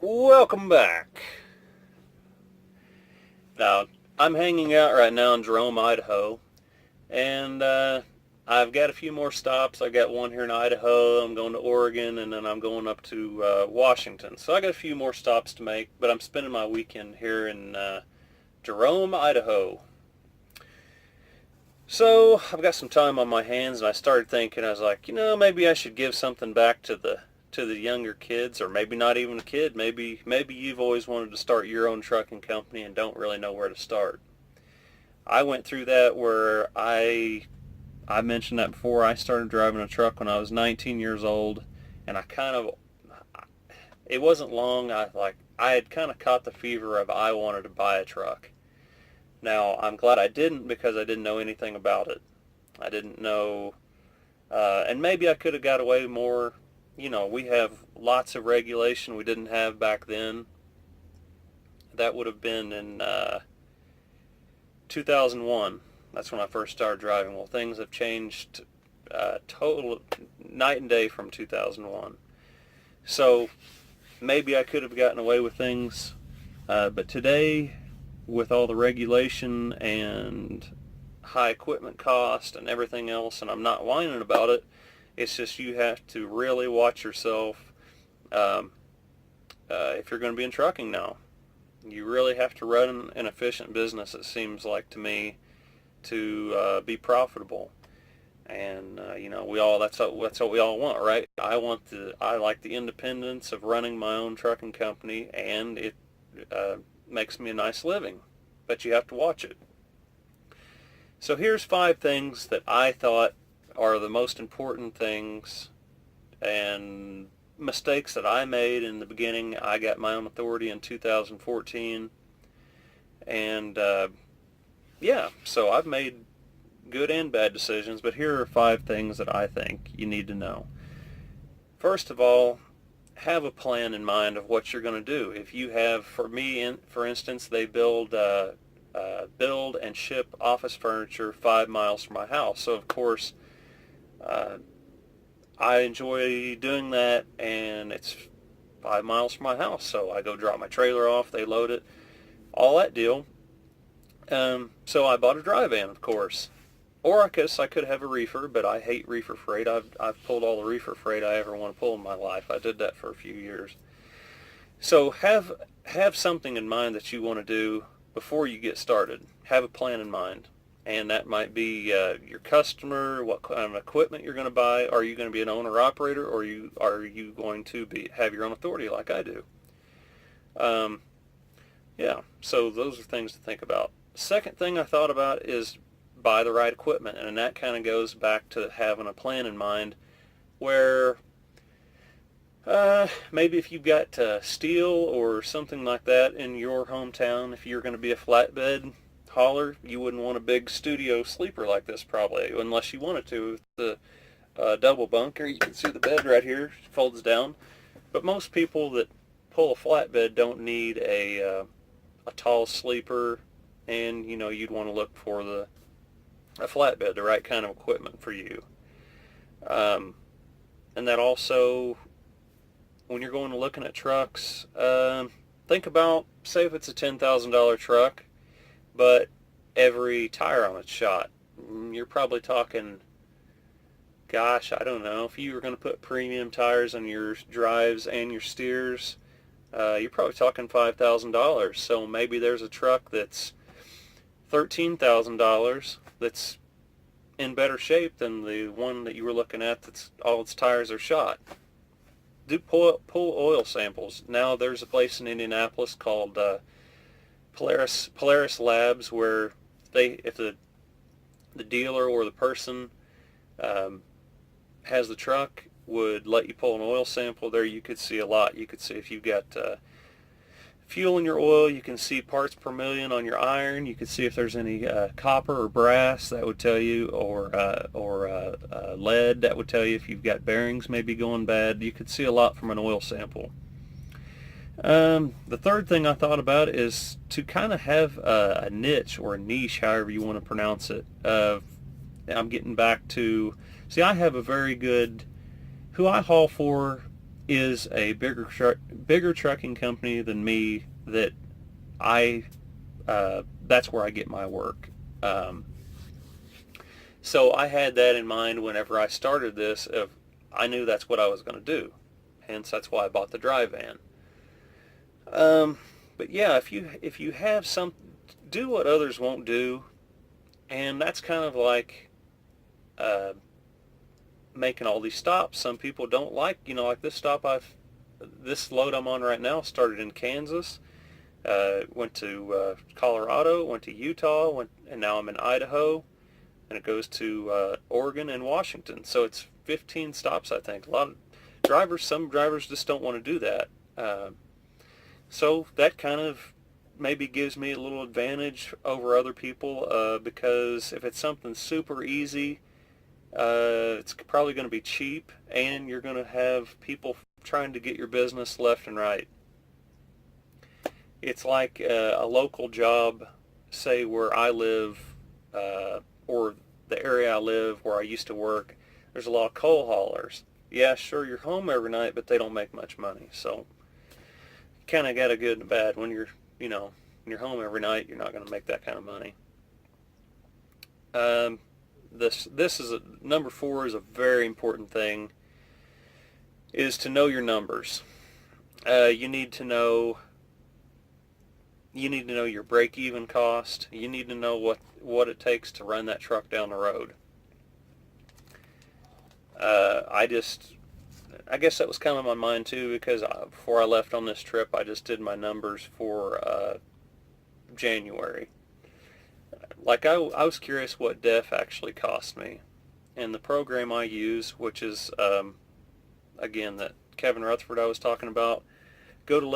Welcome back. Now, I'm hanging out right now in Jerome, Idaho, and I've got a few more stops. I got one here in Idaho, I'm going to Oregon, and then I'm going up to Washington. So I got a few more stops to make, but I'm spending my weekend here in Jerome, Idaho. So I've got some time on my hands, and I started thinking, I was like, maybe I should give something back to the younger kids, or maybe not even a kid. Maybe you've always wanted to start your own trucking company and don't really know where to start. I went through that where I mentioned that before. I started driving a truck when I was 19 years old, and it wasn't long. I had kind of caught the fever of I wanted to buy a truck. Now I'm glad I didn't, because I didn't know anything about it. I didn't know, and maybe I could have got away more. We have lots of regulation we didn't have back then. That would have been in 2001. That's when I first started driving. Well, things have changed total night and day from 2001. So maybe I could have gotten away with things, but today, with all the regulation and high equipment cost and everything else, and I'm not whining about it, it's just you have to really watch yourself if you're going to be in trucking now. You really have to run an efficient business, it seems like to me, to be profitable. And that's what we all want, right? I like the independence of running my own trucking company, and it makes me a nice living. But you have to watch it. So here's 5 things that I thought are the most important things and mistakes that I made in the beginning. I got my own authority in 2014, and so I've made good and bad decisions, but here are 5 things that I think you need to know. First of all, have a plan in mind of what you're going to do. If you have, for instance, they build and ship office furniture 5 miles from my house. So of course, I enjoy doing that, and it's 5 miles from my house. So I go drop my trailer off, they load it, all that deal. So I bought a dry van, of course. Or I guess I could have a reefer, but I hate reefer freight. I've pulled all the reefer freight I ever want to pull in my life. I did that for a few years. So have something in mind that you want to do before you get started. Have a plan in mind. And that might be your customer, what kind of equipment you're going to buy. Are you going to be an owner-operator, or are you going to have your own authority like I do? So those are things to think about. Second thing I thought about is buy the right equipment, and that kind of goes back to having a plan in mind where maybe if you've got steel or something like that in your hometown, if you're going to be a flatbed hauler, you wouldn't want a big studio sleeper like this probably, unless you wanted to. The double bunker, you can see the bed right here, folds down. But most people that pull a flatbed don't need a tall sleeper, and you'd want to look for a flatbed, the right kind of equipment for you. And that also, when you're going to looking at trucks, think about, say if it's a $10,000 truck, but every tire on it's shot. You're probably talking, gosh, I don't know, if you were going to put premium tires on your drives and your steers, you're probably talking $5,000. So maybe there's a truck that's $13,000 that's in better shape than the one that you were looking at that's all its tires are shot. Pull oil samples. Now there's a place in Indianapolis called Polaris Labs, where if the dealer or the person has the truck, would let you pull an oil sample there. You could see a lot. You could see if you've got fuel in your oil. You can see parts per million on your iron. You can see if there's any copper or brass. That would tell you, or lead. That would tell you if you've got bearings maybe going bad. You could see a lot from an oil sample. The third thing I thought about is to kind of have a niche or a niche, however you want to pronounce it. I'm getting back to, see, I have a very good, who I haul for is a bigger trucking company than me that I that's where I get my work. Um, so I had that in mind whenever I started this. Of I knew that's what I was going to do, hence that's why I bought the dry van. Um, but yeah, if you have some, do what others won't do, and that's kind of like uh, making all these stops. Some people don't like, like this load I'm on right now started in Kansas, went to Colorado, went to Utah, and now I'm in Idaho, and it goes to Oregon and Washington. So it's 15 stops, I think. Some drivers just don't want to do that. So that kind of maybe gives me a little advantage over other people because if it's something super easy, it's probably going to be cheap, and you're going to have people trying to get your business left and right. It's like a local job, say where I live, or the area I live where I used to work. There's a lot of coal haulers. Yeah, sure, you're home every night, but they don't make much money. So kind of got a good and bad. When when you're home every night, you're not going to make that kind of money. This is number 4 is a very important thing, is to know your numbers. You need to know your break-even cost. You need to know what it takes to run that truck down the road. I guess that was kind of my mind too, because before I left on this trip, I just did my numbers for January. Like I was curious what DEF actually cost me, and the program I use, which is again that Kevin Rutherford I was talking about. Go to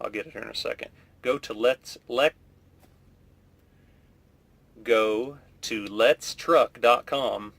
I'll get it here in a second. Go to letstruck.com,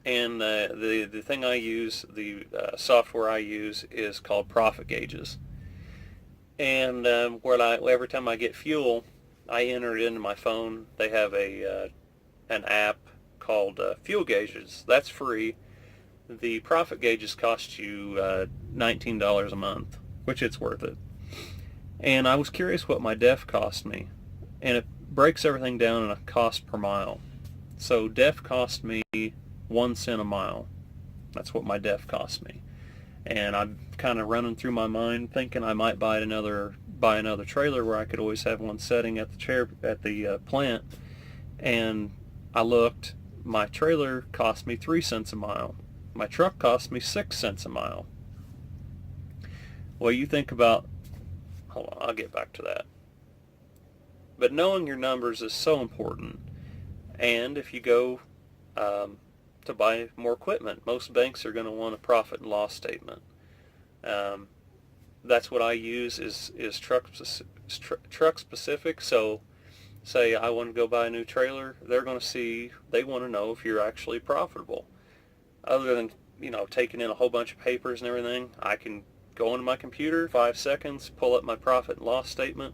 and the thing I use, the software I use, is called Profit Gauges. And every time I get fuel, I enter it into my phone. They have an app called Fuel Gauges. That's free. The Profit Gauges cost you $19 a month, which it's worth it. And I was curious what my DEF cost me, and it breaks everything down in a cost per mile. So DEF cost me 1 cent a mile. That's what my DEF cost me. And I'm kind of running through my mind thinking I might buy another trailer where I could always have one setting at the plant. And I looked, my trailer cost me 3 cents a mile. My truck cost me 6 cents a mile. Well, you think about, hold on, I'll get back to that. But knowing your numbers is so important. And if you go to buy more equipment, most banks are going to want a profit and loss statement. That's what I use is truck specific. So say I want to go buy a new trailer, they want to know if you're actually profitable. Other than, taking in a whole bunch of papers and everything, I can go into my computer, 5 seconds, pull up my profit and loss statement,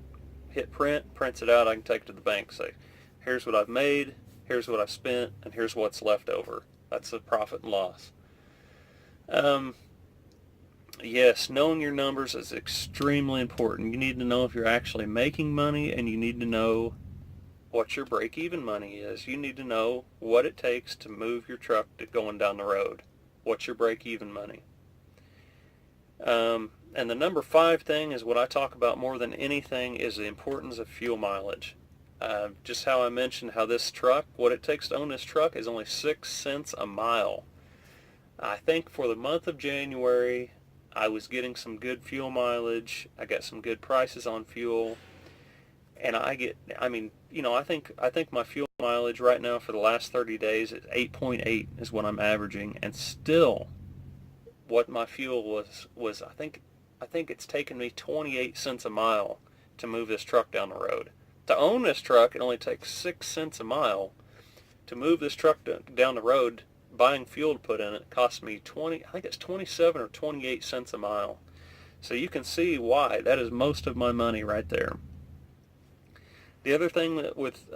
hit print, prints it out, I can take it to the bank, say, here's what I've made, here's what I've spent, and here's what's left over. That's the profit and loss. Yes, knowing your numbers is extremely important. You need to know if you're actually making money, and you need to know what your break-even money is. You need to know what it takes to move your truck going down the road. What's your break-even money? And the number 5 thing is what I talk about more than anything, is the importance of fuel mileage. Just how I mentioned how this truck, what it takes to own this truck is only 6 cents a mile. I think for the month of January, I was getting some good fuel mileage. I got some good prices on fuel. And I think my fuel mileage right now for the last 30 days is 8.8 is what I'm averaging. And still, what my fuel was I think it's taken me 28 cents a mile to move this truck down the road. To own this truck, it only takes 6 cents a mile. To move this truck down the road, buying fuel to put in it costs me 27 or 28 cents a mile. So you can see why. That is most of my money right there. The other thing with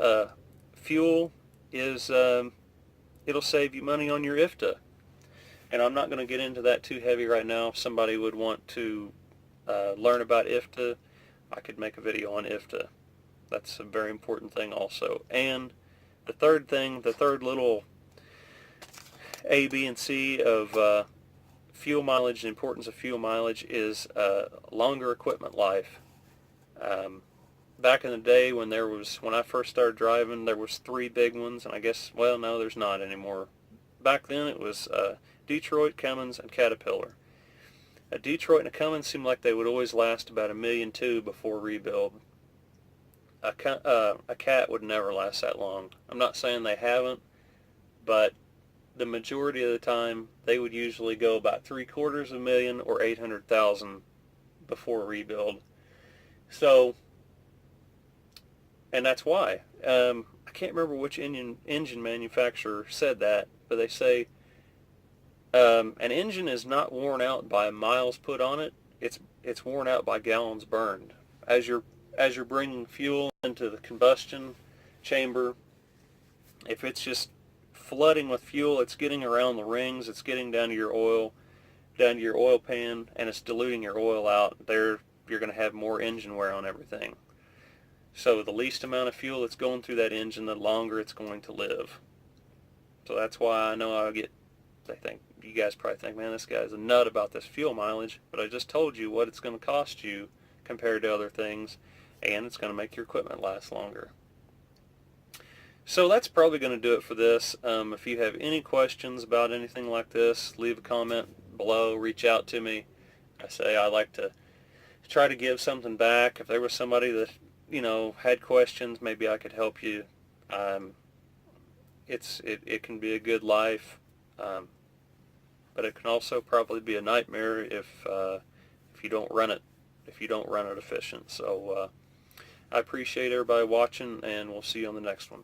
fuel is it'll save you money on your IFTA. And I'm not going to get into that too heavy right now. If somebody would want to learn about IFTA, I could make a video on IFTA. That's a very important thing also. And the third thing, the third little A, B, and C of fuel mileage, the importance of fuel mileage, is longer equipment life. Back in the day when I first started driving, there was 3 big ones, and I guess, well, no, there's not anymore. Back then it was Detroit, Cummins, and Caterpillar. A Detroit and a Cummins seemed like they would always last about $1.2 million before rebuild. A Cat would never last that long. I'm not saying they haven't, but the majority of the time they would usually go about $750,000 or $800,000 before rebuild. So, and that's why. I can't remember which engine manufacturer said that, but they say an engine is not worn out by miles put on it. It's worn out by gallons burned. As you're bringing fuel into the combustion chamber, if it's just flooding with fuel, it's getting around the rings, it's getting down to your oil pan, and it's diluting your oil out. There, you're going to have more engine wear on everything. So the least amount of fuel that's going through that engine, the longer it's going to live. So that's why I know you guys probably think, man, this guy's a nut about this fuel mileage, but I just told you what it's going to cost you compared to other things, and it's going to make your equipment last longer. So that's probably going to do it for this. If you have any questions about anything like this, leave a comment below, reach out to me. I like to try to give something back. If there was somebody that, had questions, maybe I could help you. It can be a good life, but it can also probably be a nightmare if you don't run it efficient. So I appreciate everybody watching, and we'll see you on the next one.